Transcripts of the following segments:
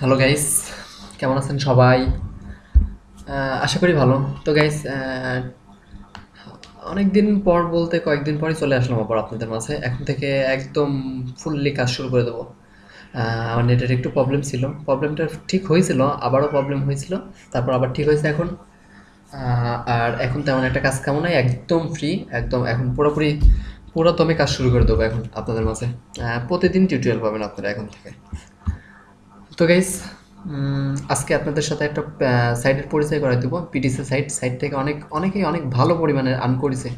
Hello guys, কেমন আছেন সবাই? আশা করি ভালো। তো গাইস, অনেকদিন পর বলতে কয়েকদিন পরই চলে আসলাম আবার আপনাদের মাঝে। এখন থেকে একদম ফুললি কাজ শুরু করে দেবো। আমার নেটের একটু প্রবলেম ছিল, প্রবলেমটা ঠিক হয়েছিল, আবারও প্রবলেম হয়েছিল, তারপর আবার ঠিক হয়েছে এখন। আর এখন তেমন একটা কাজ কামও নাই, একদম ফ্রি, একদম এখন পুরোপুরি পুরো দমে কাজ শুরু করে দেবো এখন আপনাদের মাঝে। প্রতিদিন টিউটোরিয়াল পাবেন আপনারা এখন থেকে। তো গাইস, আজকে আপনাদের সাথে একটা সাইটের পরিচয় করাই দেবো। পিটিসি সাইট থেকে অনেকেই অনেক ভালো পরিমাণে আর্ন করেছে।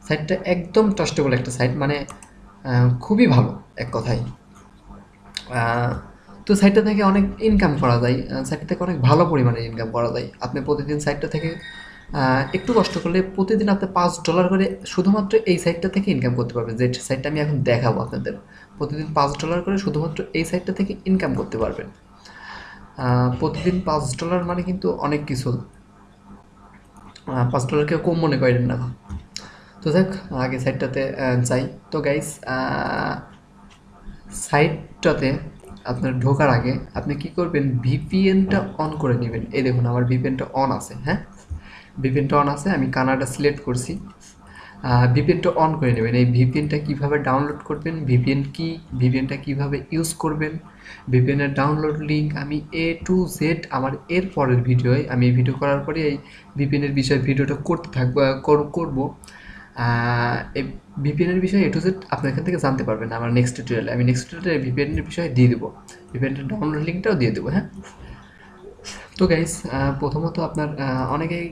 সাইটটা একদম ট্রাস্টেবল একটা সাইট, মানে খুবই ভালো এক কথায়। আহ, তো সাইটটা থেকে অনেক ইনকাম করা যায়, সাইটটা থেকে অনেক ভালো পরিমাণে ইনকাম করা যায়। আপনি প্রতিদিন সাইটটা থেকে একটু কষ্ট করলে প্রতিদিন আপনি $5 করে শুধুমাত্র এই সাইটটা থেকে ইনকাম করতে পারবেন। যে সাইটটা আমি এখন দেখাবো আপনাদের, প্রতিদিন $5 করে শুধুমাত্র এই সাইটটা থেকে ইনকাম করতে পারবেন। প্রতিদিন $5 মানে কিন্তু অনেক কিছু। $5 কেউ কম মনে করেন না। তো দেখ, আগে সাইটটাতে যাই। তো গাইস, সাইটটাতে আপনার ঢোকার আগে আপনি কি করবেন, ভিপিএনটা অন করে নেবেন। এই দেখুন, আমার ভিপিএনটা অন আছে। হ্যাঁ, ভিপিএনটা অন আছে, আমি কানাডা সিলেক্ট করছি। ভিপিএনটা অন করে নেবেন। এই ভিপিএনটা কীভাবে ডাউনলোড করবেন, ভিপিএন কি, ভিপিএনটা কীভাবে ইউজ করবেন, ভিপিএনের ডাউনলোড লিঙ্ক আমি A to Z আমার এর পরের ভিডিওয়, আমি এই ভিডিও করার পরে এই ভিপিএনের বিষয়ে ভিডিওটা করতে থাকবো, করবো। এই ভিপিএনের বিষয়ে A to Z আপনি এখান থেকে জানতে পারবেন আমার নেক্সট টিউটোরিয়ালে। আমি নেক্সট টিউটোরিয়ালে ভিপিএনের বিষয়ে দিয়ে দেবো, ভিপিএনের ডাউনলোড লিঙ্কটাও দিয়ে দেবো। হ্যাঁ, তো গাইস, প্রথমত আপনার অনেকেই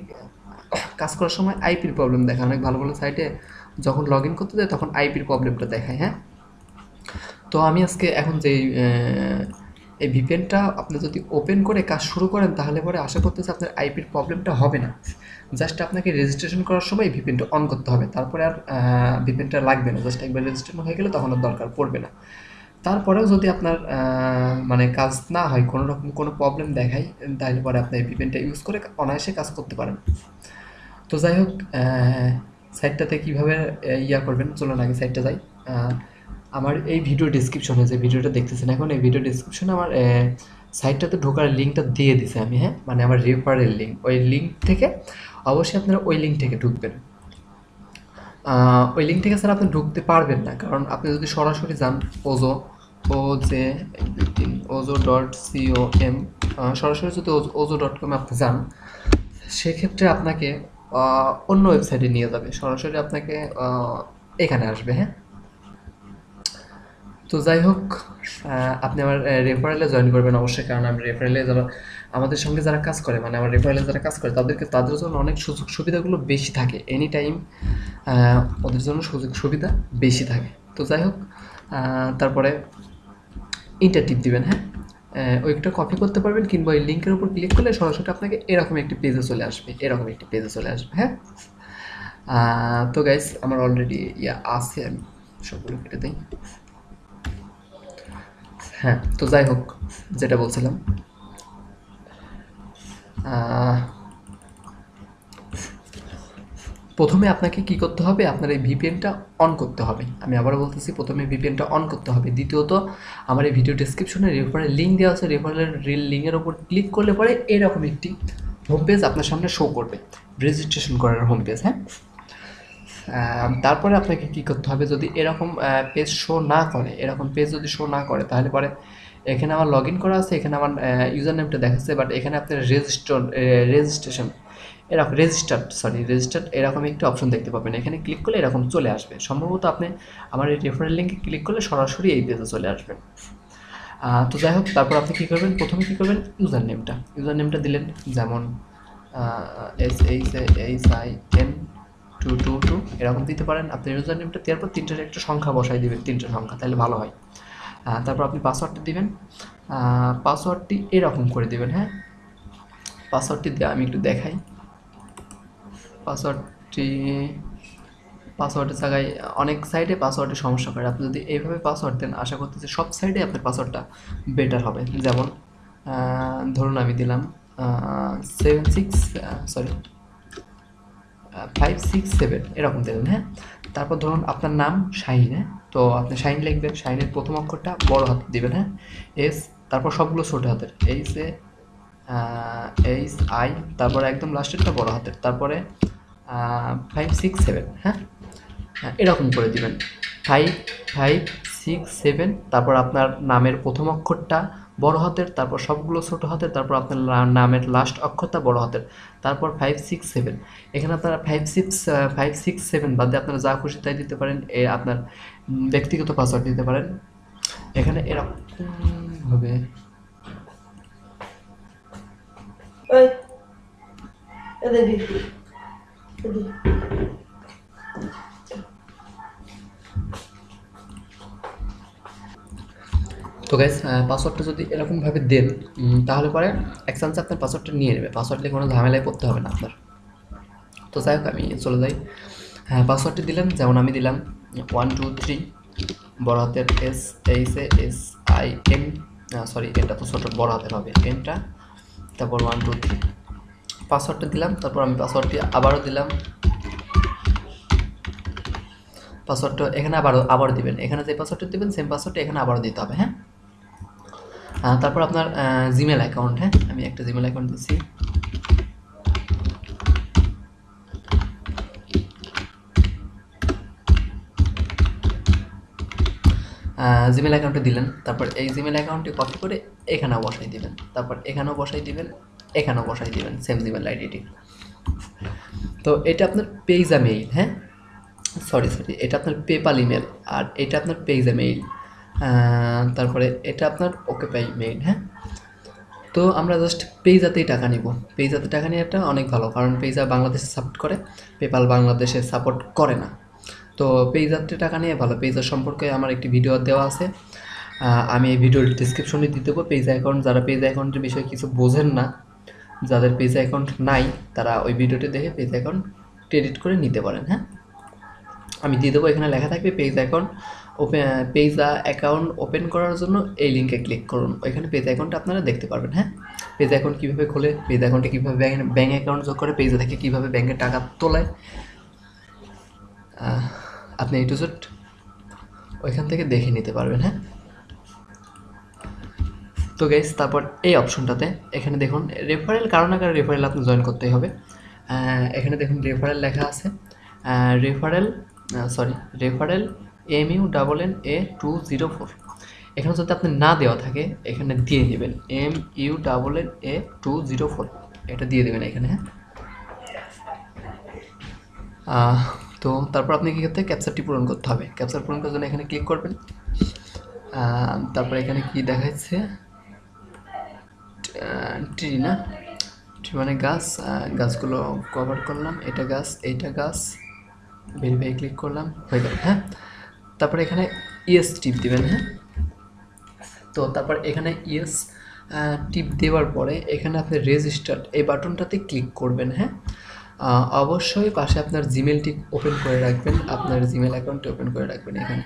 কাজ করার সময় আইপির প্রবলেম দেখায়। অনেক ভালো ভালো সাইটে যখন লগ ইন করতে যায় তখন আইপির প্রবলেমটা দেখায়। হ্যাঁ, তো আমি আজকে এখন যে এই ভিপিএনটা আপনি যদি ওপেন করে কাজ শুরু করেন তাহলে পরে আশা করতেছি আপনার আইপির প্রবলেমটা হবে না। জাস্ট আপনাকে রেজিস্ট্রেশন করার সময় ভিপিএনটা অন করতে হবে, তারপরে আর ভিপিএনটা লাগবে না। জাস্ট একবার রেজিস্ট্রেশন হয়ে গেলে তখন আর দরকার পড়বে না। তারপরেও যদি আপনার মানে কাজ না হয়, কোনো রকম কোনো প্রবলেম দেখায়, তাহলে পরে আপনি এই ভিপিএনটা ইউজ করে অনায়াসে কাজ করতে পারেন। তো যাই হোক, সাইটটাতে কীভাবে ইয়া করবেন, চলুন আগে সাইটটা যাই। আমার এই ভিডিও ডিসক্রিপশনে, যে ভিডিওটা দেখতেছেন এখন, এই ভিডিও ডিসক্রিপশনে আমার সাইটটাতে ঢোকার লিঙ্কটা দিয়ে দিছে আমি। হ্যাঁ, মানে আমার রেফারেল লিঙ্ক, ওই লিঙ্ক থেকে অবশ্যই আপনারা ওই লিঙ্ক থেকে ঢুকবেন। ওই লিঙ্ক থেকে স্যার আপনি ঢুকতে পারবেন না, কারণ আপনি যদি সরাসরি যান ওজো, ozo.com, সরাসরি যদি ozo.com আপনি যান, সেক্ষেত্রে আপনাকে অন্য ওয়েবসাইটে নিয়ে যাবে, সরাসরি আপনাকে এখানে আসবে। হ্যাঁ, তো যাই হোক, আপনি আমার রেফারেলে জয়েন করবেন অবশ্যই, কারণ আমি রেফারেলে যারা আমাদের সঙ্গে যারা কাজ করে, মানে আমার রেফারেলে যারা কাজ করে তাদের জন্য অনেক সুযোগ সুবিধাগুলো বেশি থাকে। এনি টাইম ওদের জন্য সুযোগ সুবিধা বেশি থাকে। তো যাই হোক, তারপরে ইন্টার টিপ দিবেন। হ্যাঁ, ওইটা কপি করতে পারবেন, কিংবা ওই লিঙ্কের উপর ক্লিক করলে সরাসরি আপনাকে এরকম একটি পেজে চলে আসবে, এরকম একটি পেজে চলে আসবে। হ্যাঁ, তো গাইস, আমার অলরেডি ইয়া আছে, আমি সবগুলো কেটে দিই। হ্যাঁ, তো যাই হোক, যেটা বলছিলাম, প্রথমে আপনাকে কি করতে হবে, আপনার এই ভিপিএনটা অন করতে হবে। আমি আবারও বলতেছি, প্রথমে ভিপিএনটা অন করতে হবে। দ্বিতীয়ত, আমার এই ভিডিও ডেসক্রিপশনে রেফারেল লিঙ্ক দেওয়া আছে, রেফারেল লিঙ্কের ওপর ক্লিক করলে পরে এরকম একটি হোম পেজ আপনার সামনে শো করবে, রেজিস্ট্রেশন করার হোম পেজ। হ্যাঁ, তারপরে আপনাকে কি করতে হবে, যদি এরকম পেজ শো না করে, এরকম পেজ যদি শো না করে, তাহলে পরে এখানে আমার লগ ইন করা আছে, এখানে আমার ইউজার নেমটা দেখাচ্ছে, বাট এখানে আপনার রেজিস্ট্রেশন এরকম রেজিস্টার্ড এরকম একটি অপশন দেখতে পাবেন। এখানে ক্লিক করলে এরকম চলে আসবে। সম্ভবত আপনি আমার এই রেফারেল লিঙ্কে ক্লিক করলে সরাসরি এই পেজে চলে আসবেন। তো যাই হোক, তারপর আপনি কী করবেন, প্রথমে কী করবেন, ইউজার নেমটা দিলেন, যেমন SHIN222 এরকম দিতে পারেন। আপনি ইউজার নেমটা দেওয়ার পর তিনটার একটা সংখ্যা বসাই দিবেন, তিনটে সংখ্যা, তাহলে ভালো হয়। তারপর আপনি পাসওয়ার্ডটা দিবেন, পাসওয়ার্ডটি এরকম করে দিবেন। হ্যাঁ, পাসওয়ার্ডটি আমি একটু দেখাই। পাসওয়ার্ডের জায়গায় অনেক সাইটে পাসওয়ার্ডের সমস্যা করে। আপনি যদি এইভাবে পাসওয়ার্ড দেন, আশা করতেছি সব সাইটে আপনার পাসওয়ার্ডটা বেটার হবে। যেমন ধরুন আমি দিলাম 567 এরকম দেবেন। হ্যাঁ, তারপর ধরুন আপনার নাম শাহিন। হ্যাঁ, তো আপনি শাহিন লিখবেন, শাহিনের প্রথম অক্ষরটা বড় হাত দিবেন। হ্যাঁ, তারপর সবগুলো ছোট হাতের, এইচ আই, তারপরে একদম লাস্টেরটা বড় হাতের, তারপরে 5 6 7, হ্যাঁ, এরকম করে দিবেন 5 5 6 7, তারপর আপনার নামের প্রথম অক্ষরটা বড় হাতের, তারপর সবগুলো ছোট হাতের, তারপর আপনার নামের লাস্ট অক্ষরটা বড় হাতের, তারপর 5 6 7। এখানে আপনারা 5 6 7 বাদে আপনারা যা খুশি তাই দিতে পারেন, আপনার ব্যক্তিগত পাসওয়ার্ড দিতে পারেন। এখানে এরকম হবে, তো গাইস পাসওয়ার্ডটা যদি এরকমভাবে দেন তাহলে পরে এক চান্সে আপনার পাসওয়ার্ডটা নিয়ে নেবে, পাসওয়ার্ড নিয়ে কোনো ঝামেলায় পড়তে হবে না আপনার। তো যাই হোক আমি চলে যাই। হ্যাঁ, পাসওয়ার্ডটি দিলাম, যেমন আমি দিলাম 1 2 3 বড় হাতের SHIM, সরি এটা তো ছোটো, বড় হাতের হবে এমটা, তারপর 1 2 3 পাসওয়ার্ডটা দিলাম। তারপর আমি পাসওয়ার্ডটি আবারও দিলাম, পাসওয়ার্ডটা এখানে আবারও দিবেন, এখানে যে পাসওয়ার্ডটা দিবেন সেম পাসওয়ার্ডটা এখানে আবারও দিতে হবে। হ্যাঁ, তারপর আপনার জিমেল অ্যাকাউন্ট, হ্যাঁ আমি একটা জিমেল অ্যাকাউন্ট দিচ্ছি, জিমেল অ্যাকাউন্টে দিলেন। তারপর এই জিমেল অ্যাকাউন্টটি কপি করে এখানেও বসাই দিবেন, তারপর এখানেও বসাই দিবেন, এখানেও বসাই দিবেন সেম জিমেল আইডিটি। তো এটা আপনার পেজা মেইল, হ্যাঁ সরি এটা আপনার পেপাল ইমেল, আর এটা আপনার পেজা মেইল, তারপরে এটা আপনার ওকে পাই মেইল। হ্যাঁ, তো আমরা জাস্ট পেজাতেই টাকা নিব, পেজাতে টাকা নেওয়াটা অনেক ভালো, কারণ পেজা বাংলাদেশে সাপোর্ট করে, পেপাল বাংলাদেশে সাপোর্ট করে না। তো পেজাতে টাকা নিয়ে ভালো, পেজার সম্পর্কে আমার একটি ভিডিও দেওয়া আছে, আমি এই ভিডিওর ডিসক্রিপশনে দিয়ে দেবো। পেজা অ্যাকাউন্ট, যারা পেজা অ্যাকাউন্টের বিষয়ে কিছু বোঝেন না, যাদের পেজা অ্যাকাউন্ট নাই, তারা ওই ভিডিওটি দেখে পেজা অ্যাকাউন্ট ক্রেডিট করে নিতে পারেন। হ্যাঁ, আমি দিয়ে দেবো, এখানে লেখা থাকবে পেজা অ্যাকাউন্ট ওপেন করার জন্য এই লিঙ্কে ক্লিক করুন, ওইখানে পেজা অ্যাকাউন্টটা আপনারা দেখতে পারবেন। হ্যাঁ, পেজা অ্যাকাউন্ট কীভাবে খোলে, পেজা অ্যাকাউন্টে কীভাবে ব্যাঙ্ক অ্যাকাউন্ট যোগ করে, পেজা থেকে কীভাবে ব্যাঙ্কে টাকা তোলায়, আপনি এই টু জেড ওইখান থেকে দেখে নিতে পারবেন। হ্যাঁ, তো গাইস তারপর এই অপশনটাতে এখানে দেখুন রেফারেল, কারো না কারো রেফারেল আপনি জয়েন করতেই হবে। এখানে দেখুন রেফারেল লেখা আছে, রেফারেল MUNNA204। এখানে যদি আপনি না দেওয়া থাকে এখানে দিয়ে দেবেন MUNNA204, এটা দিয়ে দেবেন এখানে। হ্যাঁ, তো তারপর আপনি কী করতে হবে, ক্যাপচারটি পূরণ করতে হবে। ক্যাপচার পূরণ করার জন্য এখানে ক্লিক করবেন, তারপর এখানে কি দেখাচ্ছে, ট্রি না, ট্রি মানে গাছ, গাছগুলো কভার করলাম, এটা গাছ, এইটা গাছ, ভেরিফাই ক্লিক করলাম, হয়ে গেল। হ্যাঁ, তারপরে এখানে ইয়েস টিপ দিবেন। হ্যাঁ, তো তারপর এখানে ইয়েস টিপ দেওয়ার পরে এখানে আপনি রেজিস্টার্ড এই বাটনটাতে ক্লিক করবেন। হ্যাঁ, অবশ্যই পাশে আপনার জিমেলটি ওপেন করে রাখবেন, আপনার জিমেল অ্যাকাউন্টটি ওপেন করে রাখবেন এখানে,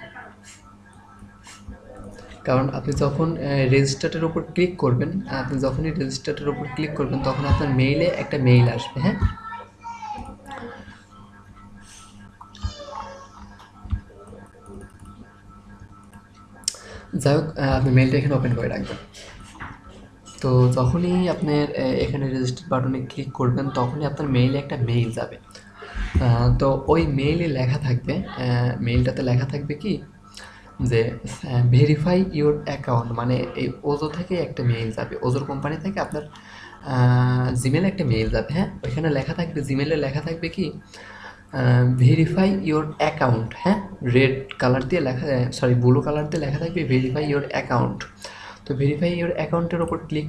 কারণ আপনি যখন রেজিস্টারের উপর ক্লিক করবেন, আপনি যখনই রেজিস্টারের উপর ক্লিক করবেন তখন আপনার মেইলে একটা মেইল আসবে। হ্যাঁ, যাই হোক আপনি মেইলটা এখানে ওপেন করে রাখবেন। তো যখনই আপনার এখানে রেজিস্টার বাটনে ক্লিক করবেন তখনই আপনার মেইলে একটা মেইল যাবে। তো ওই মেইলে লেখা থাকবে, মেইলটাতে লেখা থাকবে কি যে ভেরিফাই ইউর অ্যাকাউন্ট, মানে এই ওজো থেকে একটা মেইল যাবে, ওজোর কোম্পানি থেকে আপনার জিমেলে একটা মেইল যাবে। হ্যাঁ, ওইখানে লেখা থাকবে, জিমেলে লেখা থাকবে কি ভেরিফাই ইউর অ্যাকাউন্ট। হ্যাঁ, রেড কালার দিয়ে লেখা, সরি ব্লু কালার দিয়ে লেখা থাকবে ভেরিফাই ইউর অ্যাকাউন্ট। তো ভেরিফাই ইউর অ্যাকাউন্টের ওপর ক্লিক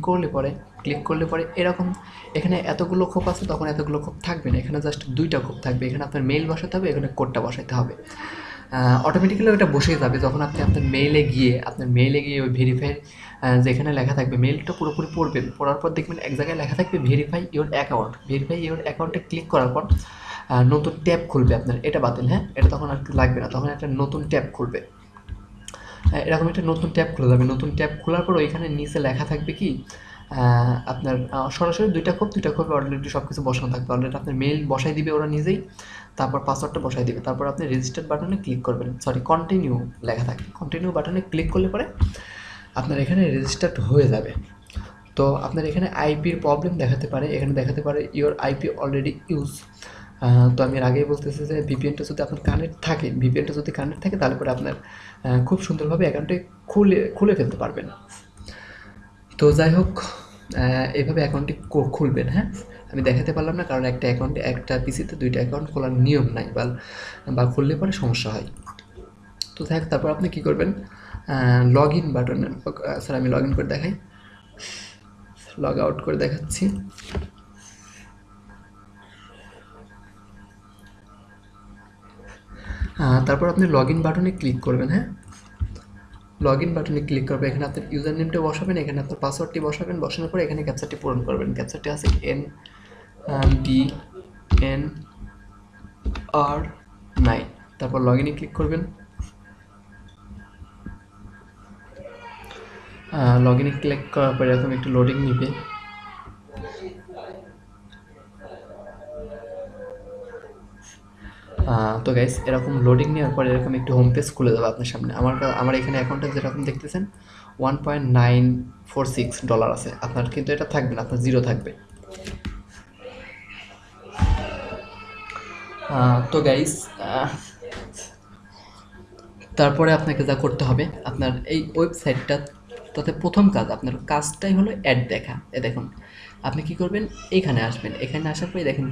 করলে পরে এরকম এখানে এতগুলো খোপ আছে, তখন এতগুলো খোপ থাকবে না, এখানে জাস্ট দুইটা খোপ থাকবে, এখানে আপনার মেইল বসাতে হবে, এখানে কোডটা বসাতে হবে। অটোমেটিক্যালি ওটা বসে যাবে যখন আপনি আপনার মেইলে গিয়ে ওই ভেরিফাই যেখানে লেখা থাকবে, মেইলটা পুরোপুরি পড়বেন, পড়ার পর দেখবেন এক জায়গায় লেখা থাকবে ভেরিফাই ইউর অ্যাকাউন্টে ক্লিক করার পর নতুন ট্যাব খুলবে আপনার, এটা বাতিল। হ্যাঁ, এটা তখন আর লাগবে না, তখন একটা নতুন ট্যাব খুলবে, এরকম একটা নতুন ট্যাব খুলে যাবে। নতুন ট্যাব খোলার পর ওইখানে নিচে লেখা থাকবে কি আপনার সরাসরি দুইটা খোপে অলরেডি সব কিছু বসানো থাকবে, অলরেডি আপনার মেইল বসাই দিবে ওরা নিজেই, তারপর পাসওয়ার্ডটা বসাই দিবে, তারপর আপনি রেজিস্টার বাটনে ক্লিক করবেন, কন্টিনিউ লেখা থাকবে, কন্টিনিউ বাটনে ক্লিক করলে পরে আপনার এখানে রেজিস্টার্ড হয়ে যাবে। তো আপনার এখানে আইপির প্রবলেম দেখাতে পারে, এখানে দেখাতে পারে ইওর আইপি অলরেডি ইউজ। তো আমি এর আগেই বলতেছি যে ভিপিএনটা যদি আপনার কানেক্ট থাকে, ভিপিএনটা যদি কানেক্ট থাকে তাহলে পরে আপনার খুব সুন্দরভাবে অ্যাকাউন্টে খুলে ফেলতে পারবেন। তো যাই হোক, এইভাবে অ্যাকাউন্টটি খুলবেন। হ্যাঁ, আমি দেখাতে পারলাম না কারণ একটা অ্যাকাউন্টে, একটা পিসিতে দুইটা অ্যাকাউন্ট খোলার নিয়ম নাই, বা খুললে পরে সমস্যা হয়। তো যাই হোক, তারপর আপনি কী করবেন, লগ ইন বাটনে, স্যার আমি লগ ইন করে দেখাই, লগ আউট করে দেখাচ্ছি। তারপর আপনি লগ ইন বাটনে ক্লিক করবেন। হ্যাঁ, লগ ইন বাটনে ক্লিক করবেন, এখানে আপনার ইউজার নেমটা বসাবেন, এখানে আপনার পাসওয়ার্ডটি বসাবেন, বসানোর পরে এখানে ক্যাপচারটি পূরণ করবেন। ক্যাপচারটি আছে NDNR9। তারপর লগ ইনে ক্লিক করবেন। লগ ইনে ক্লিক করার পরে এরকম একটু লোডিং নিবে। তো গাইস, এরকম লোডিং নেওয়ার পরে এরকম একটু হোম পেজ খুলে দেবে আপনার সামনে। আমার এখানে অ্যাকাউন্টে যেরকম দেখতেছেন $1.946 আছে, আপনার কিন্তু এটা থাকবে না, আপনার জিরো থাকবে। তো গাইস, তারপরে আপনাকে যা করতে হবে, আপনার এই ওয়েবসাইটটা, তাতে প্রথম কাজ, আপনার কাজটাই হলো অ্যাড দেখা। দেখুন আপনি কি করবেন, এখানে আসবেন, এখানে আসার পরে দেখেন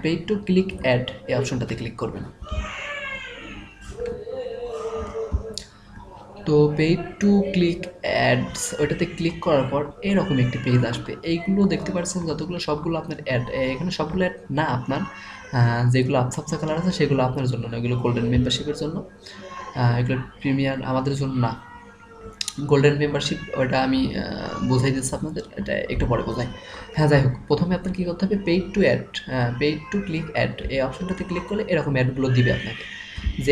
পেইড টু ক্লিক অ্যাড, এই অপশনটাতে ক্লিক করবেন। তো পেইড টু ক্লিক অ্যাডস, ওইটাতে ক্লিক করার পর এরকম একটি পেজ আসবে। এইগুলো দেখতে পাচ্ছেন যতগুলো, সবগুলো আপনার অ্যাড। এখানে সবগুলো অ্যাড না, আপনার যেগুলো আবছা আবছা কালার আছে সেগুলো আপনার জন্য না, এগুলো গোল্ডেন মেম্বারশিপের জন্য। এগুলো প্রিমিয়ার আমাদের জন্য না। গোল্ডেন মেম্বারশিপ ওটা আমি বোঝাই দিচ্ছি আপনাদের, এটা একটু পরে বোঝাই। হ্যাঁ, যাই হোক, প্রথমে আপনার কী করতে হবে, paid to ad, paid to click ad, এই অপশনটাতে ক্লিক করলে এরকম অ্যাডগুলো দিবে আপনাকে। যে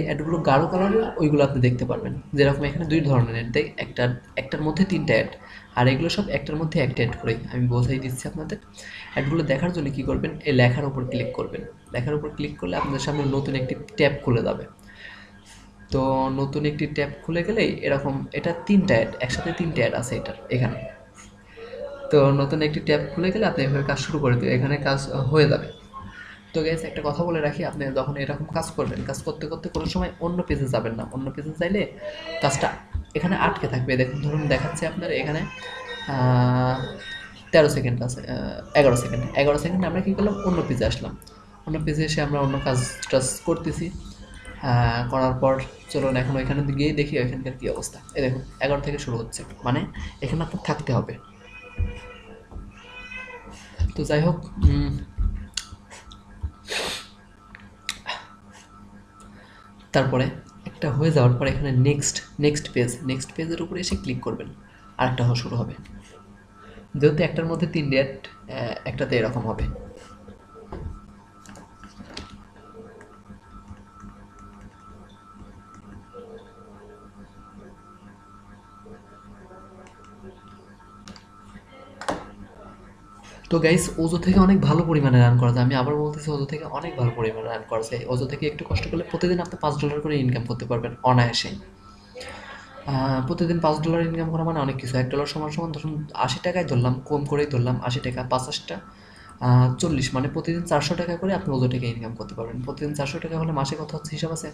অ্যাডগুলো গাঢ় কালারের ওইগুলো আপনি দেখতে পারবেন। যেরকম এখানে দুই ধরনের অ্যাড দেয়, একটার মধ্যে তিনটা অ্যাড, আর এগুলো সব একটার মধ্যে একটা অ্যাড করে। আমি বোঝাই দিচ্ছি আপনাদের। অ্যাডগুলো দেখার জন্য কী করবেন, এই লেখার উপর ক্লিক করবেন। লেখার উপর ক্লিক করলে আপনাদের সামনে নতুন একটি ট্যাব খুলে যাবে। তো নতুন একটি ট্যাব খুলে গেলেই এরকম, এটা তিনটা অ্যাড, একসাথে তিনটা অ্যাড আছে এখানে। তো নতুন একটি ট্যাব খুলে গেলে আপনি এভাবে কাজ শুরু করে দেবেন, এখানে কাজ হয়ে যাবে। তো গাইস, একটা কথা বলে রাখি, আপনি যখন এরকম কাজ করবেন, কাজ করতে করতে কোনো সময় অন্য পেজে যাবেন না। অন্য পেজে চাইলে কাজটা এখানে আটকে থাকবে। দেখুন, ধরুন দেখাচ্ছে আপনার এখানে 13 সেকেন্ড আছে, 11 সেকেন্ড। 11 সেকেন্ড আমরা কী করলাম, অন্য পেজে আসলাম। অন্য পেজে এসে আমরা অন্য কাজ টাজ করতেছি। করার পর চলুন এখন ওইখানে গিয়ে দেখি ওইখানকার কী অবস্থা। এই দেখুন 11 থেকে শুরু হচ্ছে, মানে এখানে আপনার থাকতে হবে। তো যাই হোক, তারপরে একটা হয়ে যাওয়ার পরে এখানে নেক্সট পেজের উপরে এসে ক্লিক করবেন, আরেকটা শুরু হবে। যেহেতু একটার মধ্যে 3 ডেট, একটাতে এরকম হবে। তো গাইস, ওজো থেকে অনেক ভালো পরিমাণে রান করা যায়। আমি আবার বলতেছি, ওজো থেকে অনেক ভালো পরিমাণে রান করা যায়। ওজো থেকে একটু কষ্ট করলে প্রতিদিন আপনি $5 করে ইনকাম করতে পারবেন অনায়াসে। প্রতিদিন $5 ইনকাম করা মানে অনেক কিছু। $1 সমান সমান ধরুন 80 টাকায় ধরলাম, কম করেই ধরলাম 80 টাকা, 5 40, মানে প্রতিদিন 400 টাকা করে আপনি ওজো থেকে ইনকাম করতে পারবেন। প্রতিদিন 400 টাকা হলে মাসে কত হচ্ছে হিসাব আছে,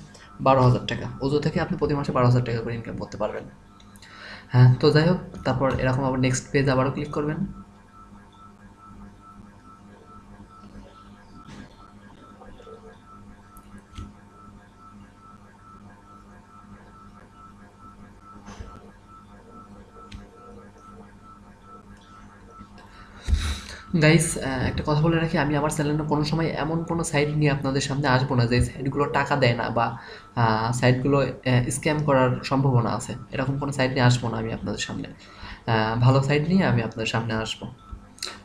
12,000 টাকা। ওজো থেকে আপনি প্রতি মাসে 12,000 টাকা করে ইনকাম করতে পারবেন। হ্যাঁ, তো যাই হোক, তারপর এরকম আবার নেক্সট পেজ আবারও ক্লিক করবেন। গাইস, একটা কথা বলে রাখি, আমি আমার চ্যানেলে কোনো সময় এমন কোনো সাইট নিয়ে আপনাদের সামনে আসবো না যে সাইটগুলো টাকা দেয় না, বা সাইটগুলো স্ক্যাম করার সম্ভাবনা আছে, এরকম কোনো সাইট নিয়ে আসবো না আমি আপনাদের সামনে। ভালো সাইট নিয়ে আমি আপনাদের সামনে আসবো।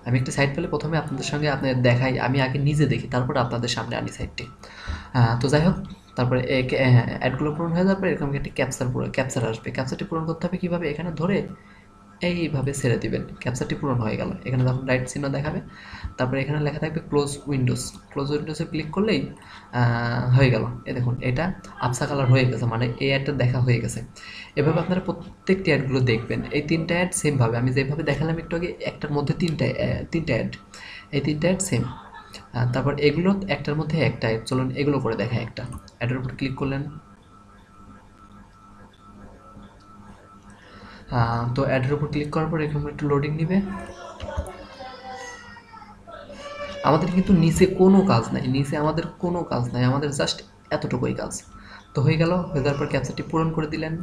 আমি একটা সাইট পেলে প্রথমে আপনাদের সঙ্গে আপনাদের দেখাই, আমি আগে নিজে দেখি, তারপরে আপনাদের সামনে আনি সাইটটি। তো যাই হোক, তারপরে অ্যাডগুলো পূরণ হয়ে যাওয়ার পরে এরকম একটি ক্যাপচার আসবে। ক্যাপচারটি পূরণ করতে হবে কীভাবে, এখানে ধরে এইভাবে ছেড়ে দিবেন, ক্যাপচারটি পূরণ হয়ে গেল। এখানে যখন রাইট চিহ্ন দেখাবে, তারপরে এখানে লেখা থাকবে ক্লোজ উইন্ডোজ। ক্লোজ উইন্ডোজে ক্লিক করলেই হয়ে গেল। এই দেখুন এটা আবসা কালার হয়ে গেছে, মানে এই অ্যাডটা দেখা হয়ে গেছে। এভাবে আপনারা প্রত্যেকটি অ্যাডগুলো দেখবেন। এই 3টা অ্যাড সেমভাবে আমি যেভাবে দেখালাম একটু আগে, একটার মধ্যে 3টা অ্যাড, এই 3টা অ্যাড সেম। তারপর এগুলো একটার মধ্যে একটা অ্যাড, চলুন এগুলো করে দেখায়। একটা অ্যাডের উপর ক্লিক করলেন, তো অ্যাডের উপর ক্লিক করার পর এরকম একটু লোডিং নিবে। আমাদের কিন্তু নিচে কোনো কাজ নাই, নিচে আমাদের কোনো কাজ নাই, আমাদের জাস্ট এতটুকুই কাজ। তো হয়ে গেল, হয়ে যাওয়ার পর ক্যাপচারটি পূরণ করে দিলেন,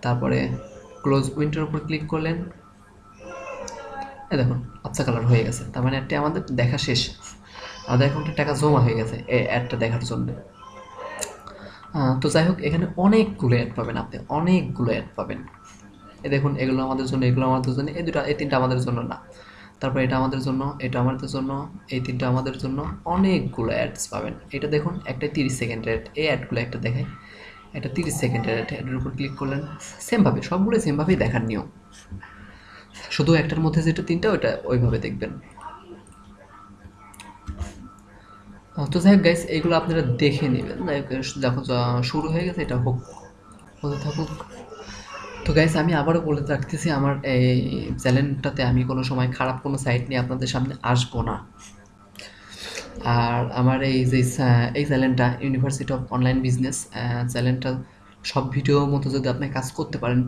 তারপরে ক্লোজ উইন্ডোর উপর ক্লিক করলেন। এই দেখুন আচ্ছা কালার হয়ে গেছে, তার মানে অ্যাডটি আমাদের দেখা শেষ। আমাদের অ্যাকাউন্টে টাকা জমা হয়ে গেছে এই অ্যাডটা দেখার জন্য। তো যাই হোক, এখানে অনেকগুলো অ্যাড পাবেন, আপনি অনেকগুলো অ্যাড পাবেন। এই দেখুন এগুলো আমাদের জন্য, এগুলো আমাদের জন্য, এই 3টা আমাদের জন্য না। তারপর এটা আমাদের জন্য, এটা আমাদের জন্য, এই 3টা আমাদের জন্য। অনেকগুলো অ্যাডস পাবেন। এটা দেখুন একটা 30 সেকেন্ডের অ্যাড, এই অ্যাডগুলো একটা দেখায়, এটা 30 সেকেন্ডের অ্যাড। অ্যাডের উপর ক্লিক করলেন, সেমভাবে সবগুলো সেমভাবেই দেখার নিয়ম, শুধু একটার মধ্যে যেটা 3টা ওইটা ওইভাবে দেখবেন। তো যাই হোক গাইস, এইগুলো আপনারা দেখে নেবেন। দেখো শুরু হয়ে গেছে, এটা হোক, হতে থাকুক। তো গাইস আমি আবারও বলে রাখতেছি, আমার এই চ্যানেলটাতে আমি কোনো সময় খারাপ কোনো সাইট নিয়ে আপনাদের সামনে আসবো না। আর আমার এই যে এই চ্যানেলটা ইউনিভার্সিটি অফ অনলাইন বিজনেস চ্যানেলটা, সব ভিডিওর মতো যদি আপনি কাজ করতে পারেন,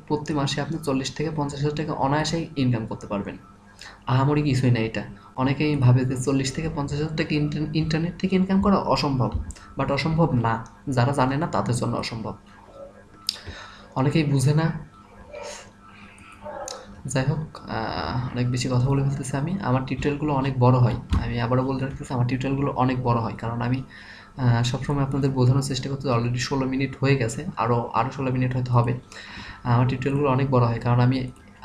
প্রতি মাসে আপনি 40 থেকে 50 হাজার টাকা অনায়াসেই ইনকাম করতে পারবেন। আহামরি কিছুই না এটা। অনেকেই ভাবে যে 40 থেকে 50 হাজার টাকা ইন্টারনেট থেকে ইনকাম করা অসম্ভব, বাট অসম্ভব না। যারা জানে না তাদের জন্য অসম্ভব, অনেকেই বুঝে না। যাই হোক, অনেক বেশি কথা বলে ফেলতেছি আমি। আমার টিউটোরিয়ালগুলো অনেক বড় হয়, আমি আবারও বলে রাখতেছি, আমার টিউটোরিয়ালগুলো অনেক বড় হয়, কারণ আমি সবসময় আপনাদের বোঝানোর চেষ্টা করতে। অলরেডি 16 মিনিট হয়ে গেছে, আরও 16 মিনিট হয়তো হবে। আমার টিউটোরিয়ালগুলো অনেক বড় হয়, কারণ আমি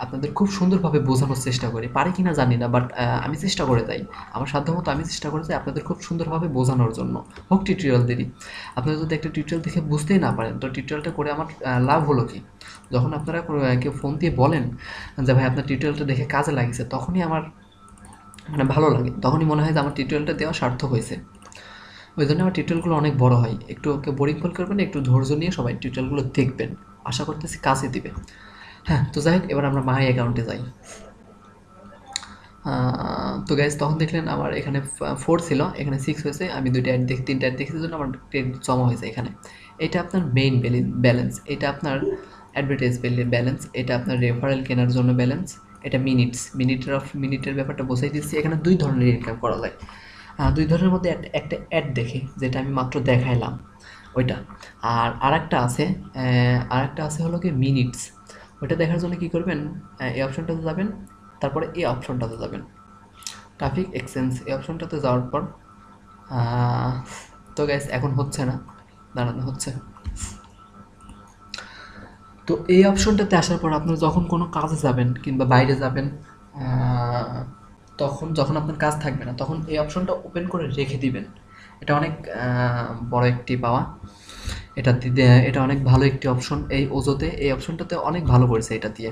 আপনাদের খুব সুন্দরভাবে বোঝানোর চেষ্টা করি। পারি কি না জানি না, বাট আমি চেষ্টা করে যাই, আমার সাধ্যমতো আমি চেষ্টা করে যাই আপনাদের খুব সুন্দরভাবে বোঝানোর জন্য। হোক টিউটোরিয়াল দেরি, আপনারা যদি একটা টিউটোরিয়াল দেখে বুঝতেই না পারেন, তো টিউটোরিয়ালটা করে আমার লাভ হলো কি? যখন আপনারা কেউ ফোন দিয়ে বলেন যে ভাই আপনার টিউটোরিয়ালটা দেখে কাজে লাগিয়েছে, তখনই আমার মানে ভালো লাগে, তখনই মনে হয় যে আমার টিউটোরিয়ালটা দেওয়া সার্থক হয়েছে। ওই জন্য আমার টিউটোরিয়ালগুলো অনেক বড় হয়। একটু ওকে বোরিং ফিল করবেন, একটু ধৈর্য নিয়ে সবাই টিউটোরিয়ালগুলো দেখবেন, আশা করতেছি কাজে দিবে। হ্যাঁ, তো যাই হোক, এবার আমরা মাই অ্যাকাউন্টে যাই। তো গাইজ তখন দেখলেন আমার এখানে 4 ছিল, এখানে 6 হয়েছে। আমি 2টা অ্যাড দেখি, 3টা অ্যাড দেখেছি জন্য আমার ক্রেডিট জমা হয়েছে এখানে। এটা আপনার মেইন ব্যালেন্স, এটা আপনার অ্যাডভার্টাইজ ব্যালেন্স, এটা আপনার রেফারেল কেনার জন্য ব্যালেন্স, এটা মিনিটের ব্যাপারটা বোঝাই দিচ্ছি। এখানে 2 ধরনের ইনকাম করা যায়। 2 ধরনের মধ্যে একটা অ্যাড দেখে, যেটা আমি মাত্র দেখাইলাম ওইটা। আর আরেকটা আছে হলো কি মিনিটস। ওইটা দেখার জন্য কী করবেন, এই অপশনটাতে যাবেন, তারপরে এই অপশনটাতে যাবেন, ট্রাফিক এক্সচেঞ্জ, এই অপশনটাতে যাওয়ার পর তো গ্যাস এখন হচ্ছে না, দাঁড়ানো হচ্ছে। তো এই অপশনটাতে আসার পর আপনার যখন কোনো কাজে যাবেন কিংবা বাইরে যাবেন, যখন আপনার কাজ থাকবে না, তখন এই অপশনটা ওপেন করে রেখে দিবেন। এটা অনেক বড় একটি পাওয়া, এটা অনেক ভালো একটি অপশন। এই ওজোতে এই অপশনটাতে অনেক ভালো করেছে এটা দিয়ে।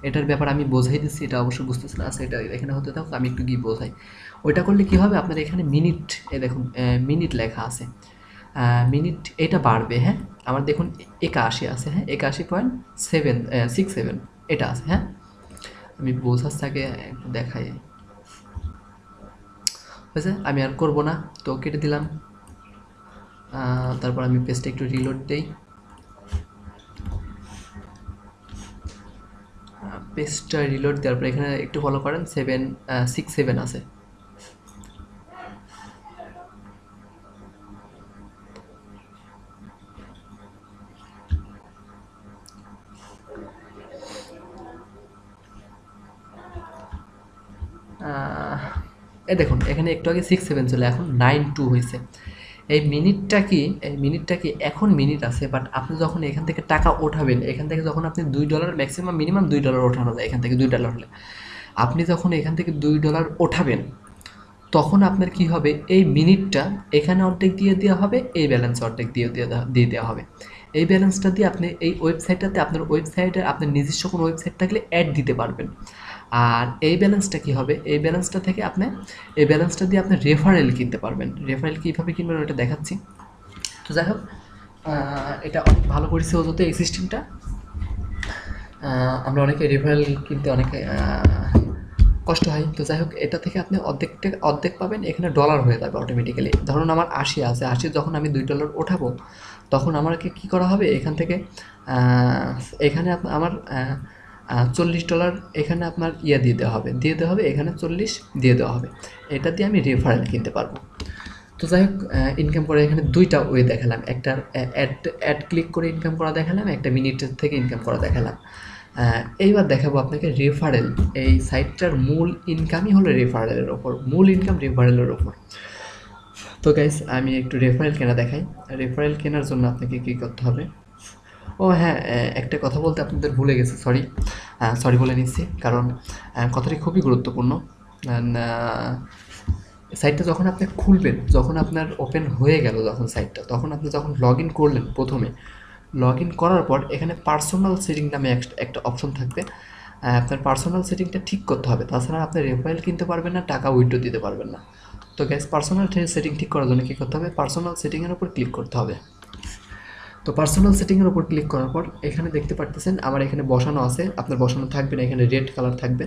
এটার ব্যাপার আমি বোঝাই দিচ্ছি, এটা অবশ্যই বুঝতেছি না। আচ্ছা, এটা এখানে হতে থাকুক, আমি একটু গিয়ে বোঝাই। ওইটা করলে কী হবে, আপনার এখানে মিনিট, দেখুন মিনিট লেখা আছে, মিনিট এটা বাড়বে। হ্যাঁ, আমার দেখুন 81 আছে, হ্যাঁ 81.67 এটা আছে। হ্যাঁ, আমি বোঝার থাকে একটু দেখাই হয়েছে, আমি আর করবো না, তো কেটে দিলাম। তারপর আমি পেজটা একটু রিলোড দিই, পেজটা রিলোড দেওয়ার পর এখানে একটু ফলো করেন, 767 আছে। এই দেখুন এখানে একটু আগে 67 ছিল, এখন 92 হয়েছে। এই মিনিটটা কি এখন মিনিট আছে, বাট আপনি যখন এখান থেকে টাকা ওঠাবেন, এখান থেকে যখন আপনি $2 ম্যাক্সিমাম মিনিমাম $2 ওঠানো যায় এখান থেকে, $2 হলে আপনি যখন এখান থেকে $2 ওঠাবেন, তখন আপনার কি হবে, এই মিনিটটা এখানে অর্ধেক দিয়ে দেওয়া হবে, এই ব্যালেন্স অর্ধেক দিয়ে দেওয়া হবে। এই ব্যালেন্সটা দিয়ে আপনি এই ওয়েবসাইটটাতে আপনার ওয়েবসাইটে আপনার নিজস্ব কোনো ওয়েবসাইট থাকলে অ্যাড দিতে পারবেন। আর এই ব্যালেন্সটা কী হবে, এই ব্যালেন্সটা থেকে আপনি এই ব্যালেন্সটা দিয়ে আপনি রেফারেল কিনতে পারবেন। রেফারেল কীভাবে কিনবেন ওটা দেখাচ্ছি। তো যাই হোক, এটা অনেক ভালো করেছে ওজোতে এই সিস্টেমটা। আমরা অনেকে রেফারেল কিনতে অনেকে কষ্ট হয়। তো যাই হোক, এটা থেকে আপনি অর্ধেক পাবেন, এখানে ডলার হয়ে যাবে অটোমেটিক্যালি। ধরুন আমার 80 আছে, 80 যখন আমি $2 ওঠাবো তখন আমাকে কী করা হবে, এখান থেকে এখানে আমার $40 এখানে আপনার দিয়ে দেওয়া হবে, এখানে 40 দিয়ে দেওয়া হবে। এটা দিয়ে আমি রেফারেল কিনতে পারবো। তো যাই হোক, ইনকাম করে এখানে দুইটা ওয়ে দেখালাম, একটা অ্যাড ক্লিক করে ইনকাম করা দেখালাম, একটা মিনিটের থেকে ইনকাম করা দেখালাম। এইবার দেখাবো আপনাকে রেফারেল। এই সাইটটার মূল ইনকামই হলো রেফারেলের ওপর, মূল ইনকাম রেফারেলের ওপর। তো গাইস, আমি একটু রেফারেল কেনা দেখাই। রেফারেল কেনার জন্য আপনাকে কী করতে হবে, ও হ্যাঁ, একটা কথা বলতে আপনাদের ভুলে গেছে, সরি বলে নিচ্ছি, কারণ কথাটি খুবই গুরুত্বপূর্ণ। সাইটটা যখন আপনি খুলবেন, যখন আপনার ওপেন হয়ে গেল যখন সাইটটা, তখন আপনি যখন লগ ইন করলেন, প্রথমে লগ ইন করার পর এখানে পার্সোনাল সেটিং নামে একটা অপশন থাকবে। আপনার পার্সোনাল সেটিংটা ঠিক করতে হবে, তাছাড়া আপনি রেফারেল কিনতে পারবেন না, টাকা উইথড্র দিতে পারবেন না। তো গ্যাস, পার্সোনাল সেটিং ঠিক করার জন্য কী করতে হবে, পার্সোনাল সেটিংয়ের উপর ক্লিক করতে হবে। তো পার্সোনাল সেটিংয়ের উপর ক্লিক করার পর এখানে দেখতে পারতেছেন আমার এখানে বসানো আছে, আপনার বসানো থাকবে না, এখানে রেড কালার থাকবে।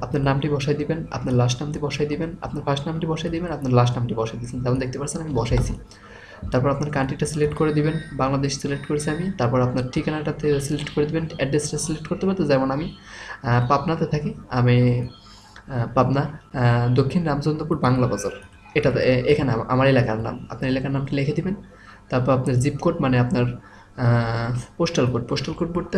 আপনার নামটি বসাই দিবেন, আপনার লাস্ট নামটি বসাই দিবেন, আপনার ফার্স্ট নামটি বসাই দিবেন, আপনার লাস্ট নামটি বসাই দিচ্ছেন, যেমন দেখতে পাচ্ছেন আমি বসাইছি। তারপর আপনার কান্ট্রিটা সিলেক্ট করে দিবেন, বাংলাদেশ সিলেক্ট করেছি আমি। তারপর আপনার ঠিকানাটাতে সিলেক্ট করে দেবেন, অ্যাড্রেসটা সিলেক্ট করতে পারতো, যেমন আমি পাবনাতে থাকি, আমি পাবনা দক্ষিণ রামচন্দ্রপুর বাংলা বাজার, এটাতে এখানে আমার এলাকার নাম, আপনার এলাকার নামটা লিখে দিবেন। তারপর আপনার জিপ কোড মানে আপনার পোস্টাল কোড বলতে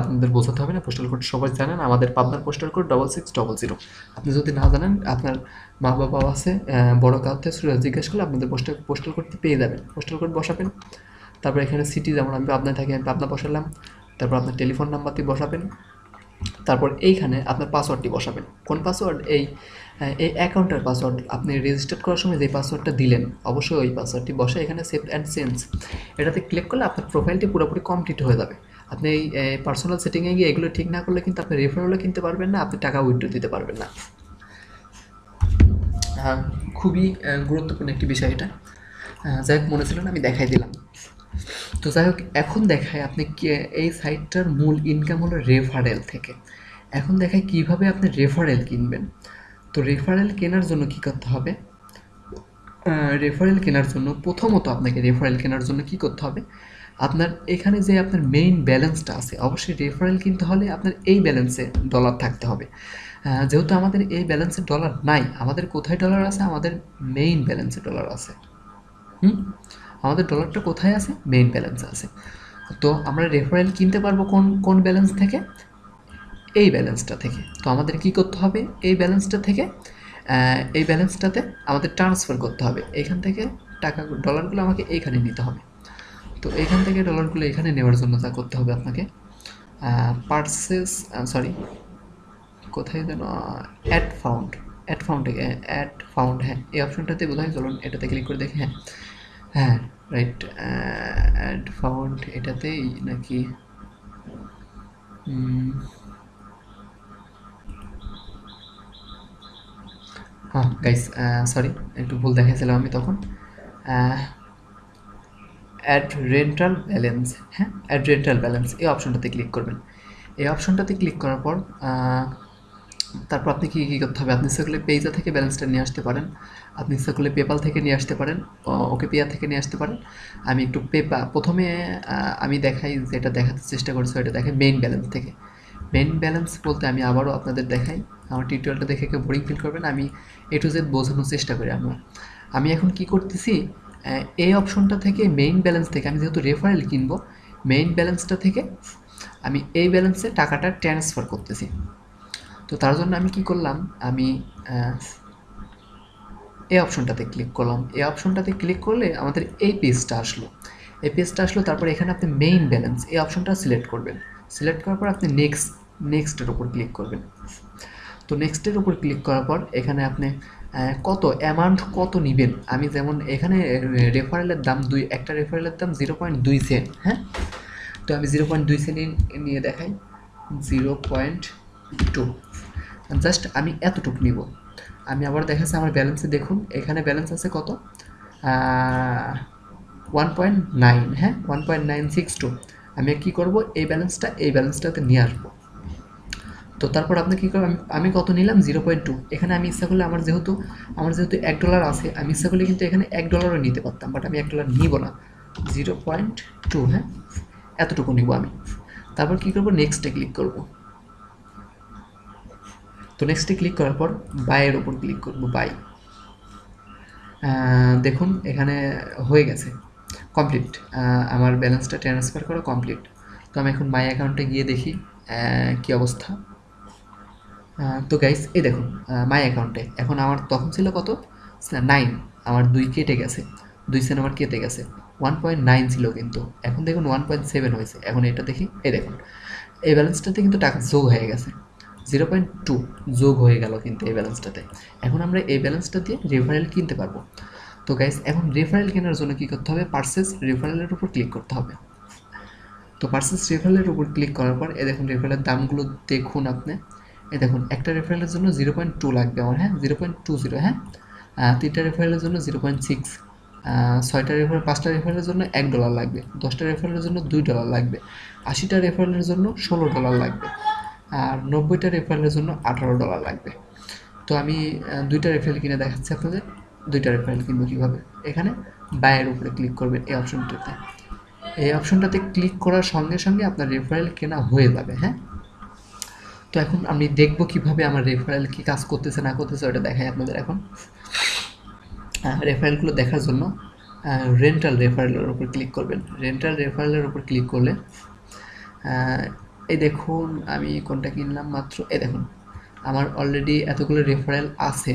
আপনাদের বোঝাতে হবে না, পোস্টাল কোড সবাই জানেন, আমাদের পাবনার পোস্টাল কোড 6600। আপনি যদি না জানেন, আপনার মা বাবা আছে বড় কাউকে জিজ্ঞেস করলে আপনাদের পোস্টাল কোডটি পেয়ে যাবেন, পোস্টাল কোড বসাবেন। তারপর এখানে সিটি, যেমন আমি পাবনায় থাকি, আমি পাবনা বসালাম। তারপর আপনার টেলিফোন নাম্বারটি বসাবেন। তারপর এইখানে আপনার পাসওয়ার্ডটি বসাবেন। কোন পাসওয়ার্ড, এই অ্যাকাউন্টের পাসওয়ার্ড, আপনি রেজিস্টার করার সময় যে পাসওয়ার্ডটা দিলেন অবশ্যই ওই পাসওয়ার্ডটি বসে এখানে সেভ অ্যান্ড চেঞ্জ, এটাতে ক্লিক করলে আপনার প্রোফাইলটি পুরোপুরি কমপ্লিট হয়ে যাবে। আপনি এই পার্সোনাল সেটিংয়ে গিয়ে এগুলো ঠিক না করলে কিন্তু আপনি রেফারেলও কিনতে পারবেন না, আপনি টাকা উইথড্র দিতে পারবেন না। খুবই গুরুত্বপূর্ণ একটি বিষয় এটা। যাই হোক, মনে ছিল না, আমি দেখাই দিলাম। তো যাই হোক, এখন দেখায় আপনি এই সাইটটার মূল ইনকাম হলো রেফারেল থেকে। এখন দেখায় কিভাবে আপনি রেফারেল কিনবেন। তো রেফারেল কেনার জন্য কী করতে হবে, রেফারেল কেনার জন্য প্রথমত আপনাকে রেফারেল কেনার জন্য কী করতে হবে, আপনার এখানে যে আপনার মেইন ব্যালেন্সটা আছে, অবশ্যই রেফারেল কিনতে হলে আপনার এই ব্যালেন্সে ডলার থাকতে হবে। যেহেতু আমাদের এই ব্যালেন্সে ডলার নাই, আমাদের কোথায় ডলার আছে, আমাদের মেইন ব্যালেন্সে ডলার আছে। আমাদের ডলারটা কোথায় আছে, মেইন ব্যালেন্সে আছে। তো আমরা রেফারেল কিনতে পারবো কোন ব্যালেন্স থেকে, এই ব্যালেন্সটা থেকে। তো আমাদের কি করতে হবে, এই ব্যালেন্সটাতে আমাদের ট্রান্সফার করতে হবে। এখান থেকে ডলারগুলো আমাকে এইখানে নিতে হবে। তো এখান থেকে ডলারগুলো এখানে নেওয়ার জন্য যা করতে হবে আপনাকে, কোথায় যেন অ্যাড ফাউন্ড, হ্যাঁ, এই অপশনটাতে বোধহয়, চলুন এটাতে ক্লিক করে দেখি। হ্যাঁ রাইট, অ্যাড ফাউন্ড, এটাতেই নাকি, হ্যাঁ গাইস, সরি, একটু ভুল দেখাইছিলাম আমি তখন। অ্যাড রেন্টাল ব্যালেন্স, এই অপশনটাতে ক্লিক করবেন। এই অপশনটাতে ক্লিক করার পর তারপর আপনি কী করতে হবে, আপনি ইচ্ছা করলে পেজা থেকে ব্যালেন্সটা নিয়ে আসতে পারেন, আপনি ইচ্ছা করলে পেপাল থেকে নিয়ে আসতে পারেন, ওকে পেয়া থেকে নিয়ে আসতে পারেন। আমি একটু প্রথমে আমি দেখাই, যেটা দেখাতে চেষ্টা করছি ওইটা দেখে মেইন ব্যালেন্স থেকে। মেইন ব্যালেন্স বলতে আমি আবারও আপনাদের দেখাই, আমার টিউটোরিয়ালটা দেখে কেউ বোরিং ফিল করবেন, আমি A to Z বোঝানোর চেষ্টা করি। আমি এখন কি করতেছি, এই অপশনটা থেকে মেইন ব্যালেন্স থেকে, আমি যেহেতু রেফারেল কিনবো, মেইন ব্যালেন্সটা থেকে আমি এই ব্যালেন্সে টাকাটা ট্রান্সফার করতেছি। তো তার জন্য আমি কি করলাম, আমি এই অপশনটাতে ক্লিক করলাম। এই অপশনটাতে ক্লিক করলে আমাদের এই পেজটা আসলো। তারপর এখানে আপনি মেইন ব্যালেন্স এই অপশনটা সিলেক্ট করবেন। সিলেক্ট করার পর আপনি নেক্সটের উপর ক্লিক করবেন। তো নেক্সটের উপর ক্লিক করার পর এখানে আপনি কত অ্যামাউন্ট কত নেবেন। আমি যেমন এখানে রেফারেলের দাম একটা রেফারেলের দাম 0.2 সেন্ট, হ্যাঁ। তো আমি 0.2 সেন্ট নিয়ে দেখাই, 0.2, জাস্ট আমি এতটুকু নিব। আমি আবার দেখাচ্ছি আমার ব্যালেন্সে, দেখুন এখানে ব্যালেন্স আছে কত, 1.9, হ্যাঁ 1.962। আমি কী করব, এই ব্যালেন্সটাতে নিয়ে আসবো। তো তারপর আপনি কী করবেন, আমি কত নিলাম 0.2। এখানে আমি ইচ্ছা করলে আমার যেহেতু $1 আছে, আমি ইচ্ছা করলে কিন্তু এখানে $1 নিতে পারতাম, বাট আমি $1 নিব না, 0.2, হ্যাঁ এতটুকু নিব আমি। তারপর কী করবো, নেক্সটে ক্লিক করব। তো নেক্সটে ক্লিক করার পর বাইয়ের ওপর ক্লিক করব, বাই। দেখুন এখানে হয়ে গেছে কমপ্লিট, আমার ব্যালেন্সটা ট্রান্সফার করা কমপ্লিট। তো আমি এখন মাই অ্যাকাউন্টে গিয়ে দেখি কী অবস্থা। তো গাইস এই দেখুন মাই অ্যাকাউন্টে এখন আমার তখন ছিল কত, 9, আমার 2 কেটে গেছে, 2 সেন্ট আমার কেটে গেছে। 1.9 ছিল কিন্তু এখন দেখুন 1.7 হয়েছে। এখন এটা দেখি, এই দেখুন এই ব্যালেন্সটাতে কিন্তু টাকা যোগ হয়ে গেছে, 0.2 যোগ হয়ে গেল কিন্তু এই ব্যালেন্সটাতে। এখন আমরা এই ব্যালেন্সটা দিয়ে রেফারেল কিনতে পারবো। তো গাইস এখন রেফারেল কেনার জন্য কী করতে হবে, পারচেজ রেফারেলের উপর ক্লিক করতে হবে। তো পারচেজ রেফারেলের উপর ক্লিক করার পর এই দেখুন রেফারেলের দামগুলো দেখুন আপনি, এই দেখুন একটা রেফারেলের জন্য 0.2 লাগবে আমার, হ্যাঁ 0.20, হ্যাঁ 3টা রেফারেলের জন্য 0.6, 5টা রেফারেলের জন্য $1 লাগবে, 10টা রেফারেলের জন্য $2 লাগবে, 80টা রেফারেলের জন্য $16 লাগবে, আর 90টা রেফারেলের জন্য $18 লাগবে। তো আমি 2টা রেফারেল কিনে দেখাচ্ছি আপনাদের। 2টা রেফারেল কিনবো কীভাবে, এখানে বাইয়ের উপরে ক্লিক করবেন এই অপশনটাতে। এই অপশনটাতে ক্লিক করার সঙ্গে সঙ্গে আপনার রেফারেল কেনা হয়ে যাবে, হ্যাঁ। তো এখন আমি দেখব কিভাবে আমার রেফারেল কি কাজ করতেছে না করতেছে, ওটা দেখাই আপনাদের। এখন রেফারেলগুলো দেখার জন্য রেন্টাল রেফারেলের উপর ক্লিক করবেন। রেন্টাল রেফারেলের উপর ক্লিক করলে এই দেখুন আমি কোনটা কিনলাম মাত্র, এই দেখুন আমার অলরেডি এতগুলো রেফারেল আছে,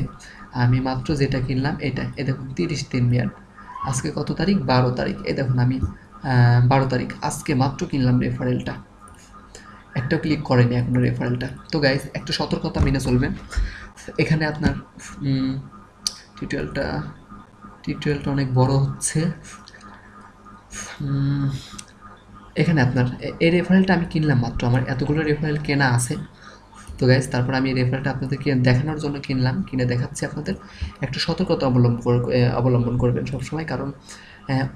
আমি মাত্র যেটা কিনলাম এটা, এই দেখুন 30 দিন মেয়াদ, আজকে কত তারিখ, 12 তারিখ, এই দেখুন আমি 12 তারিখ আজকে মাত্র কিনলাম রেফারেলটা, একটাও ক্লিক করেনি এখনো রেফারেলটা। তো গাইস একটা সতর্কতা মেনে চলবেন, এখানে আপনার টিউটোরিয়ালটা অনেক বড় হচ্ছে। এখানে আপনার এই রেফারেলটা আমি কিনলাম মাত্র, আমার এতগুলো রেফারেল কেনা আছে। তো গাইস তারপর আমি এই রেফারেলটা আপনাদেরকে দেখানোর জন্য কিনলাম, কিনে দেখাচ্ছি আপনাদের। একটু সতর্কতা অবলম্বন করবেন সবসময়, কারণ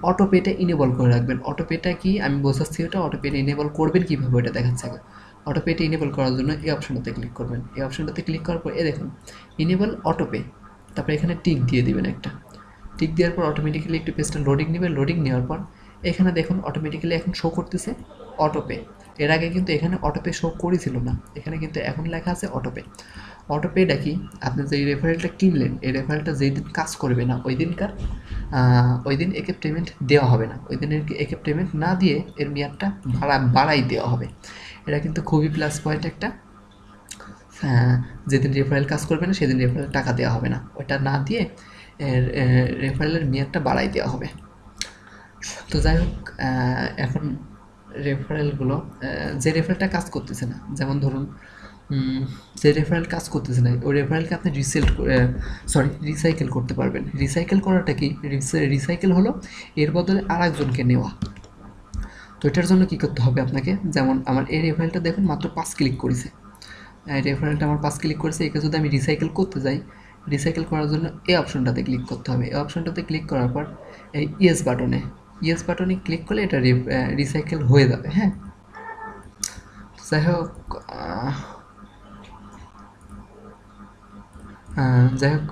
অটোপেটা ইনেবল করে রাখবেন। অটোপেটা কি আমি বোঝাচ্ছি, ওটা অটোপেটা ইনেবল করবেন কীভাবে ওটা দেখাচ্ছে আগে। অটোপেটা ইনেবল করার জন্য এই অপশনটাতে ক্লিক করবেন। এই অপশনটাতে ক্লিক করার পর দেখুন ইনেবল অটোপে, তারপর এখানে টিক দিয়ে দিবেন একটা। টিক দেওয়ার পর অটোমেটিক্যালি একটু পেজটা লোডিং নেবে। লোডিং নেওয়ার পর এখানে দেখুন অটোমেটিক্যালি এখন শো করতেছে অটোপে। এর আগে কিন্তু এখানে অটোপে শো করেছিল না, এখানে কিন্তু এখন লেখা আছে অটোপে। অটোপেটা কি, আপনি যে রেফারেলটা কিনলেন এই রেফারেলটা যেই দিন কাজ করবে না ওই দিন একে পেমেন্ট দেওয়া হবে না। ওই দিন একে পেমেন্ট না দিয়ে এর মেয়াদটা বাড়াই দেওয়া হবে। এটা কিন্তু খুবই প্লাস পয়েন্ট একটা। যেদিন রেফারেল কাজ করবে না সেদিন রেফারেল টাকা দেওয়া হবে না, ওইটা না দিয়ে রেফারেলের মেয়াদটা বাড়াই দেওয়া হবে। তো যাই হোক এখন রেফারেলগুলো যে রেফারেলটা কাজ করতেছে না, যেমন ধরুন যে রেফারেল কাজ করতেছে না ওই রেফারেলকে আপনি রিসাইকেল করতে পারবেন। রিসাইকেল করাটা কি, রিসাইকেল হলো এর বদলে আর একজনকে নেওয়া। তো এটার জন্য কী করতে হবে আপনাকে, যেমন আমার এই রেফারেলটা দেখুন মাত্র 5 ক্লিক করেছে, রেফারেলটা আমার 5 ক্লিক করেছে। একে যদি আমি রিসাইকেল করতে যাই, রিসাইকেল করার জন্য এই অপশনটাতে ক্লিক করতে হবে। এই অপশনটাতে ক্লিক করার পর এই ইয়েস বাটনে ক্লিক করলে এটা রিসাইকেল হয়ে যাবে, হ্যাঁ। যাই হোক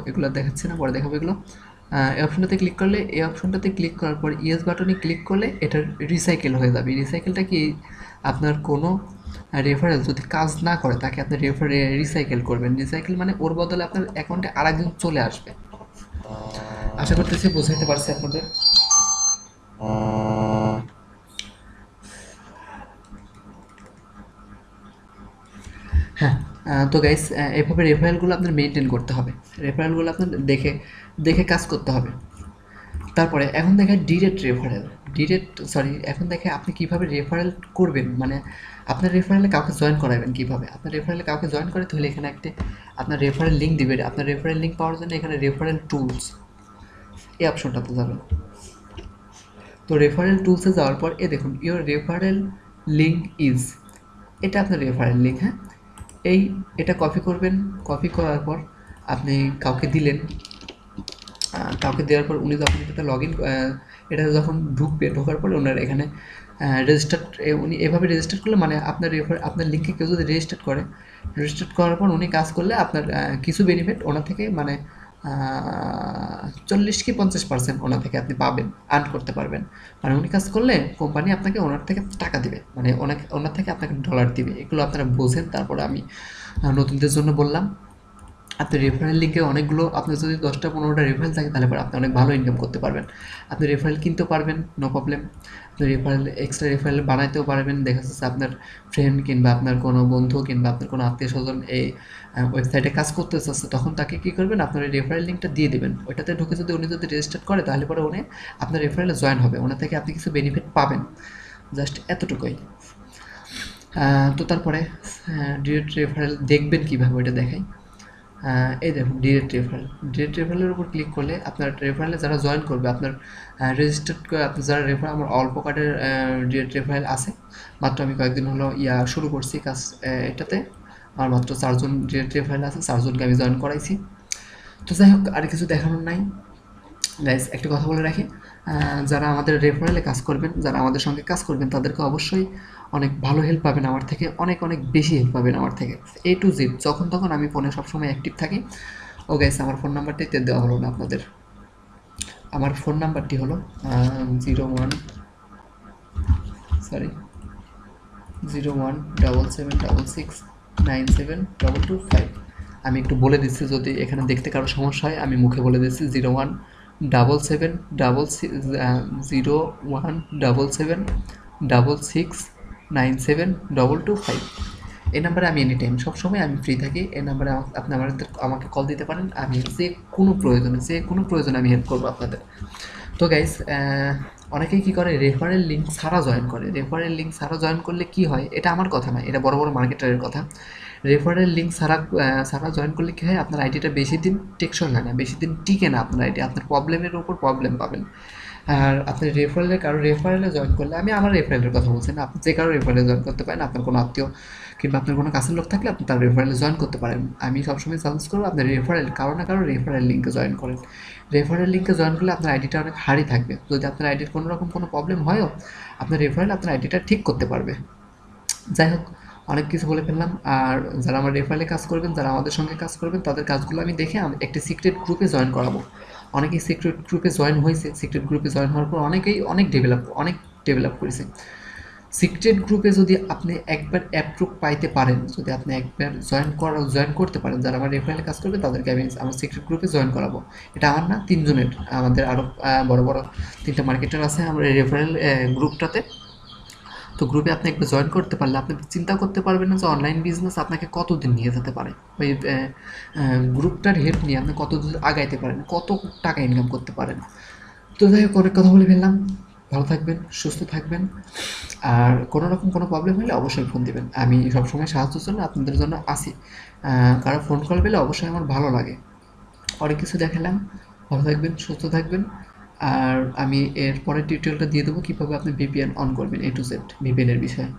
এগুলো দেখাচ্ছি না, পরে দেখাবো এগুলো। এই অপশনটাতে ক্লিক করার পর ইয়েস বাটনে ক্লিক করলে এটা রিসাইকেল হয়ে যাবে। রিসাইকেলটা কি, আপনার কোনো রেফারেল যদি কাজ না করে তাকে আপনি রিসাইকেল করবেন। রিসাইকেল মানে ওর বদলে আপনার অ্যাকাউন্টে আরেকজন চলে আসবে। আশা করতেছি বোঝাইতে পারছি আপনাদের। হ্যাঁ, তো গাইস এভাবে রেফারেলগুলো আপনার মেনটেন করতে হবে, রেফারেলগুলো আপনার দেখে কাজ করতে হবে। তারপরে এখন দেখেন ডিরেক্ট এখন দেখে আপনি কিভাবে রেফারেল করবেন, মানে আপনার রেফারেলে কাউকে জয়েন করাবেন কিভাবে। আপনার রেফারেলে কাউকে জয়েন করে তাহলে এখানে একটা আপনার রেফারেল লিঙ্ক দিবে। আপনার রেফারেল লিঙ্ক পাওয়ার জন্য এখানে রেফারেল টুলস এই অপশনটাতে যাবেন। তো রেফারেল টুলসে যাওয়ার পর দেখুন ইওর রেফারেল লিঙ্ক ইজ, এটা আপনার রেফারেল লিঙ্ক। হ্যাঁ, এটা কপি করবেন। কপি করার পর আপনি কাউকে দিলেন, কাউকে দেওয়ার পর উনি যখন এটাতে লগ ইন, এটা যখন ঢোকার পরে ওনার এখানে রেজিস্টার, উনি এভাবে রেজিস্টার করলে মানে আপনার লিঙ্কে কেউ যদি রেজিস্টার করার পর উনি কাজ করলে আপনার কিছু বেনিফিট ওনার থেকে মানে 40 কি 50% ওনার থেকে আপনি পাবেন, আর্ন করতে পারবেন। মানে উনি কাজ করলে কোম্পানি আপনাকে ওনার থেকে টাকা দিবে, মানে ওনার থেকে আপনাকে ডলার দিবে। এগুলো আপনারা বোঝেন, তারপরে আমি নতুনদের জন্য বললাম। আপনি রেফারেল লিঙ্কে অনেকগুলো, আপনার যদি 10টা-15টা রেফারেল থাকে তাহলে পরে আপনি অনেক ভালো ইনকাম করতে পারবেন। আপনি রেফারেল কিনতেও পারবেন, নো প্রবলেম। আপনি এক্সট্রা রেফারেল বানাইতেও পারবেন। দেখা যাচ্ছে আপনার ফ্রেন্ড কিংবা আপনার কোনো বন্ধু কিংবা আপনার কোনো আত্মীয় স্বজন এই ওয়েবসাইটে কাজ করতে চাচ্ছে, তখন তাকে কী করবেন, আপনার এই রেফারেল লিঙ্কটা দিয়ে দেবেন। ওইটাতে ঢুকে যদি উনি রেজিস্টার করে তাহলে পরে উনি আপনার রেফারেলে জয়েন হবে, ওনার থেকে আপনি কিছু বেনিফিট পাবেন। জাস্ট এতটুকুই। তো তারপরে ডিরেক্ট রেফারেল দেখবেন কীভাবে, ওইটা দেখাই। এই দেখুন ডিরেক্ট রেফারেলের উপর ক্লিক করলে আপনার রেফারেলে যারা জয়েন করবে, আপনার রেজিস্টার্ড করে আপনার যারা রেফারেল, আমার অল্প কার্ডের ডিরেক্ট রেফারেল আছে। মাত্র আমি কয়েকদিন হলো শুরু করছি কাজ এটাতে। আমার মাত্র 4জন ডিরেক্ট রেফারেল আছে, 4জনকে আমি জয়েন করাইছি। তো যাই হোক, আর কিছু দেখানোর নাই গাইস। একটা কথা বলে রাখি, যারা আমাদের রেফারেলে কাজ করবেন, যারা আমাদের সঙ্গে কাজ করবেন, তাদেরকে অবশ্যই অনেক ভালো হেল্প পাবেন আমার থেকে, অনেক অনেক বেশি হেল্প পাবেন আমার থেকে। A to Z যখন তখন আমি ফোনে সবসময় অ্যাক্টিভ থাকি। ও গাইস, আমার ফোন নাম্বারটাই দেওয়া হলো না আপনাদের। আমার ফোন নাম্বারটি হলো 017766972225। আমি একটু বলে দিচ্ছি, যদি এখানে দেখতে কারো সমস্যা হয় আমি মুখে বলে দিচ্ছি। 017766972225। এই নাম্বারে আমি এনি টাইম সবসময় আমি ফ্রি থাকি। এই নাম্বারে আপনি আমাকে কল দিতে পারেন। আমি যে কোনো প্রয়োজনে আমি হেল্প করবো আপনাদের। তো গাইস, অনেকেই কী করে, রেফারেল লিঙ্ক ছাড়া জয়েন করে। রেফারেল লিঙ্ক ছাড়া জয়েন করলে কি হয়, এটা আমার কথা না, এটা বড় বড় মার্কেটারের কথা। রেফারেল লিঙ্ক ছাড়া জয়েন করলে কী হয়, আপনার আইডিটা বেশি দিন টেকসই হয় না, বেশি দিন টিকে না আপনার আইডি। আপনার প্রবলেমের উপর প্রবলেম পাবেন। আর আপনি রেফারেলে জয়েন করলে, আমি আমার রেফারেলের কথা বলছি না, আপনি যে কারো রেফারেলে জয়েন করতে পারেন। আপনার কোনো আত্মীয় কিংবা আপনার কোনো কাছের লোক থাকলে আপনি তার রেফারেলে জয়েন করতে পারেন। আমি সবসময় সাজেস্ট করবো আপনার কারো না কারো রেফারেল লিঙ্কে জয়েন করেন। রেফারেল লিঙ্কে জয়েন করলে আপনার আইডিটা অনেক হারি থাকবে। যদি আপনার আইডির কোনো রকম কোনো প্রবলেম হয়ও, আপনার রেফারেল আপনার আইডিটা ঠিক করতে পারবে। যাই হোক, অনেক কিছু বলে ফেললাম। আর যারা আমার রেফারেলে কাজ করবেন, যারা আমাদের সঙ্গে কাজ করবেন, তাদের কাজগুলো আমি দেখে একটি সিক্রেট গ্রুপে জয়েন করাবো। অনেকেই সিক্রেট গ্রুপে জয়েন হয়েছে। সিক্রেট গ্রুপে জয়েন হওয়ার পর অনেকেই অনেক ডেভেলপ করেছে। সিক্রেট গ্রুপে যদি আপনি একবার অ্যাপ্রুভ পাইতে পারেন, যদি আপনি একবার জয়েন করতে পারেন, যারা আমার রেফারেলে কাজ করবে তাদেরকে আমি আমার সিক্রেট গ্রুপে জয়েন করাবো। এটা আমার না, 3জনের, আমাদের আরও বড় বড় 3টা মার্কেটার আছে আমার এই রেফারেল গ্রুপটাতে। তো গ্রুপে আপনি একবার জয়েন করতে পারলে আপনি চিন্তা করতে পারবেন না যে অনলাইন বিজনেস আপনাকে কতদিন নিয়ে যেতে পারে। ওই গ্রুপটার হেল্প নিয়ে আপনি কত দূর আগাইতে পারেন, কত টাকা ইনকাম করতে পারেন। তো যাই হোক, অনেক কথা বলে ফেললাম। ভালো থাকবেন, সুস্থ থাকবেন। আর কোনো রকম কোনো প্রবলেম হলে অবশ্যই ফোন দিবেন। আমি সবসময় সাহায্যের জন্য আপনাদের জন্য আসি। কারো ফোন কল পেলে অবশ্যই আমার ভালো লাগে। অনেক কিছু দেখালাম। ভালো থাকবেন, সুস্থ থাকবেন। আর আমি এর পরের টিউটোরিয়ালটা দিয়ে দেবো কীভাবে আপনি VPN অন করবেন, A to Z VPN এর বিষয়ে।